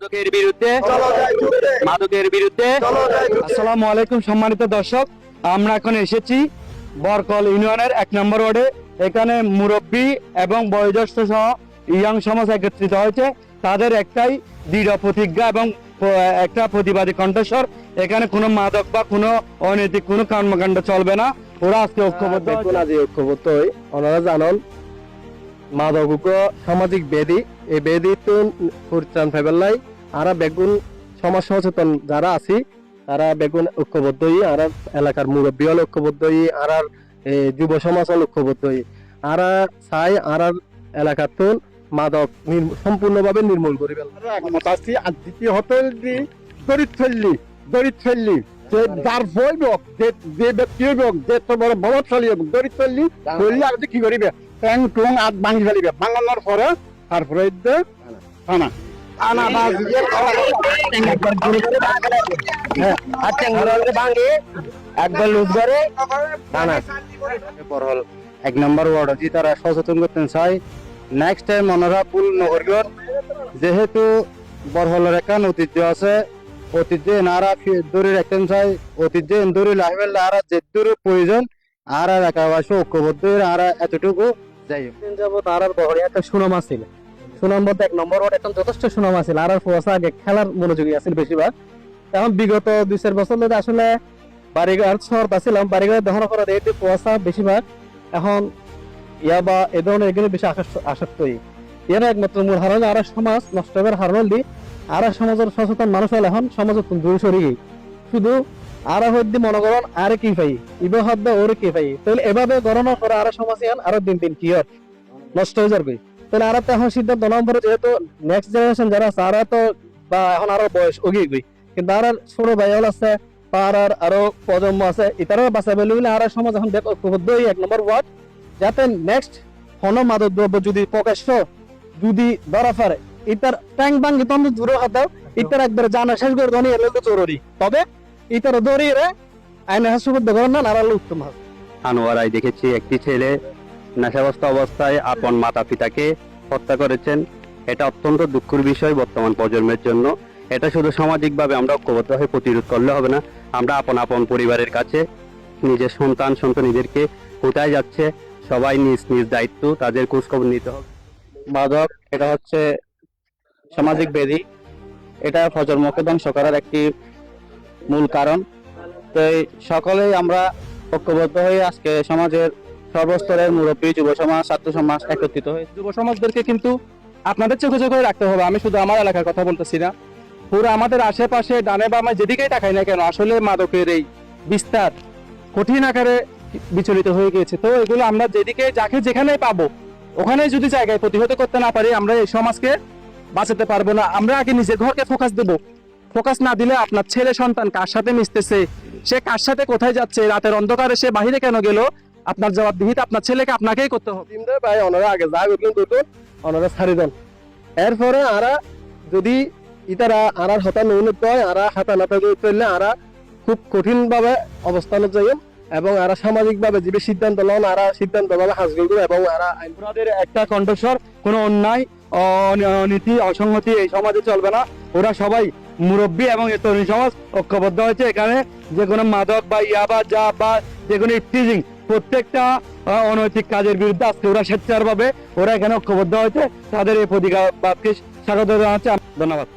মাদকের বিরুদ্ধে মাদকের বিরুদ্ধে। আসসালামু আলাইকুম সম্মানিত দর্শক, আমরা এখন এসেছি বরকল ইউনিয়নের 1 নম্বর ওয়ার্ডে। এখানে মুরব্বী এবং বয়োজ্যেষ্ঠ সহ ইয়াং সমাজ একত্রিত হয়েছে। তাদের একটাই দৃঢ় প্রতিজ্ঞা এবং একটা প্রতিবাদী কণ্ঠস্বর। এখানে কোনো মাদক বা কোনো অনৈতিক কোনো কর্মকাণ্ড চলবে না। ওরা আজকে ঐক্যবদ্ধ ঐক্যবদ্ধ হই। ওনারা জানান মাদক সামাজিক ব্যাধি, এই ব্যাধি তো পরিত্রাণ পাইবার লাই। আর বেগুন সমাজ সচেতন যারা আছি তারা বেগুন ঐক্যবদ্ধ হই। আর এলাকার মুরব্বী হল ঐক্যবদ্ধ হই। আর যুব সমাজ হল ঐক্যবদ্ধ হই। আর চাই আর এলাকার তো মাদক সম্পূর্ণভাবে নির্মূল করি একমত আছি। আর দ্বিতীয় হোটেল দি দরিদ্রল্লি যার বই হোক, যে ব্যক্তি হোক, যে তো বড় প্রভাবশালী হোক, দরিদ্রল্লি করলে আপনি কি করিবে, ট্যাং টুং আজ ভাঙি ফেলিবে। ভাঙানোর পরে তারপরে থানা বরহল 1 নম্বর ওয়ার্ড আছে, তারা সচেতন করতেন চাই। নেক্সট টাইম ওনারা ফুল নগরীয়, যেহেতু বরহলের একটা ঐতিহ্য আছে, ঐতিহ্য এনারা ধরে রাখতেন চাই। ঐতিহ্য ধরে লাইবেল আর যে দূর প্রয়োজন আর এলাকাবাসী ঐক্যবদ্ধ আর এতটুকু যাই যাব। তার বহরে একটা সুনাম আছিল, সুনাম বলতে 1 নম্বর ওয়ার্ড এখন যথেষ্ট সুনাম আছিল। আর ফোয়াশা আগে খেলার মনোযোগী আছিল বেশিরভাগ। এখন বিগত 2-4 বছর ধরে আসলে বাড়িঘর শহর আসছিলাম, বাড়িঘরে দেখানো করা দিয়ে ফোয়াশা বেশিরভাগ এখন ইয়াবা এ ধরনের এগুলো বেশি আসক্ত হই। এর একমাত্র মূল হারণ আর সমাজ নষ্ট হবার হারণ দি। আর সমাজের সচেতন মানুষ হলে এখন সমাজের দূরে সরে গিয়ে শুধু আর হদ্দি মনে করেন আর কি পাই ইবে হদ্দা ওরে কি পাই, তাহলে এভাবে গণনা করে আর সমাজ আরো দিন দিন কি নষ্ট হয়ে যাবে। তাহলে আর এখন সিদ্ধান্ত নম্বরে যেহেতু নেক্সট জেনারেশন যারা আছে আর তো বা এখন আরো বয়স ওগিয়ে গই, কিন্তু আর ছোট ভাই হল আছে বা আর আরো প্রজন্ম আছে, এটারও বাঁচাবে বলে আর সমাজ এখন ঐক্যবদ্ধ 1 নম্বর ওয়ার্ড, যাতে নেক্সট কোন মাদক দ্রব্য যদি প্রকাশ্য যদি ধরা পড়ে ইতার ট্যাং ভাঙ্গি তন্দ দূরে হাত দাও, ইতার একবার জানা শেষ করে দনি এলে জরুরি। তবে ইতার দড়িয়ে আইনে হাসপাতাল করেন না আর উত্তম হবে। আনোয়ারাই দেখেছি একটি ছেলে নেশাগ্রস্ত অবস্থায় আপন মাতা পিতাকে হত্যা করেছেন। এটা অত্যন্ত দুঃখের বিষয় বর্তমান প্রজন্মের জন্য। এটা শুধু সামাজিকভাবে আমরা ঐক্যবদ্ধ হয়ে প্রতিরোধ করলে হবে না, আমরা আপন আপন পরিবারের কাছে নিজের সন্তানদেরকে কোথায় যাচ্ছে সবাই নিজ নিজ দায়িত্ব তাদের খোঁজখবর নিতে হবে। মাদক এটা হচ্ছে সামাজিক ব্যাধি, এটা প্রজন্মকে ধ্বংস করার একটি মূল কারণ। তো সকলেই আমরা ঐক্যবদ্ধ হয়ে আজকে সমাজের সর্বস্তরের মুরব্বী, যুব সমাজ, ছাত্র সমাজ একত্রিত হয়ে যুব সমাজদেরকে কিন্তু আপনাদের চোখে চোখে রাখতে হবে। আমি শুধু আমার এলাকার কথা বলতেছি না, পুরো আমাদের আশেপাশে ডানে বামে যেদিকেই তাকাই না কেন আসলে মাদকের এই বিস্তার কঠিন আকারে বিচলিত হয়ে গিয়েছে। তো এগুলো আমরা যেদিকে যাকে যেখানে পাবো ওখানে যদি জায়গায় প্রতিহত করতে না পারি আমরা এই সমাজকে বাঁচাতে পারবো না। আমরা আগে নিজের ঘরকে ফোকাস দেব। ফোকাস না দিলে আপনার ছেলে সন্তান কার সাথে মিশতেছে, সে কার সাথে কোথায় যাচ্ছে, রাতের অন্ধকারে সে বাহিরে কেন গেল, আপনার জবাবদিহিতা আপনার ছেলেকে আপনাকেই করতে হবে। ভাই ওনারা আগে যা করলেন ওনারা ছাড়ি দেন। এরপরে আরা যদি ইতারা আরার হতা নৌনত হয় আর হাতা নাতা চললে আরা খুব কঠিন ভাবে অবস্থানে যাই এবং আরা সামাজিক ভাবে যে সিদ্ধান্ত লন আর সিদ্ধান্ত ভাবে হাসিল করবে এবং আরা ওনাদের একটা কণ্ঠস্বর, কোনো অন্যায় অনীতি অসঙ্গতি এই সমাজে চলবে না। ওরা সবাই মুরব্বী এবং তরুণ সমাজ ঐক্যবদ্ধ হয়েছে। এখানে যে কোনো মাদক বা ইয়াবা যা বা যে কোনো ইফটিজিং প্রত্যেকটা অনৈতিক কাজের বিরুদ্ধে আজকে ওরা স্বেচ্ছাচার ভাবে ওরা এখানে ঐক্যবদ্ধ হয়েছে। তাদের এই প্রতিবাদকে স্বাগত জানাচ্ছি। ধন্যবাদ।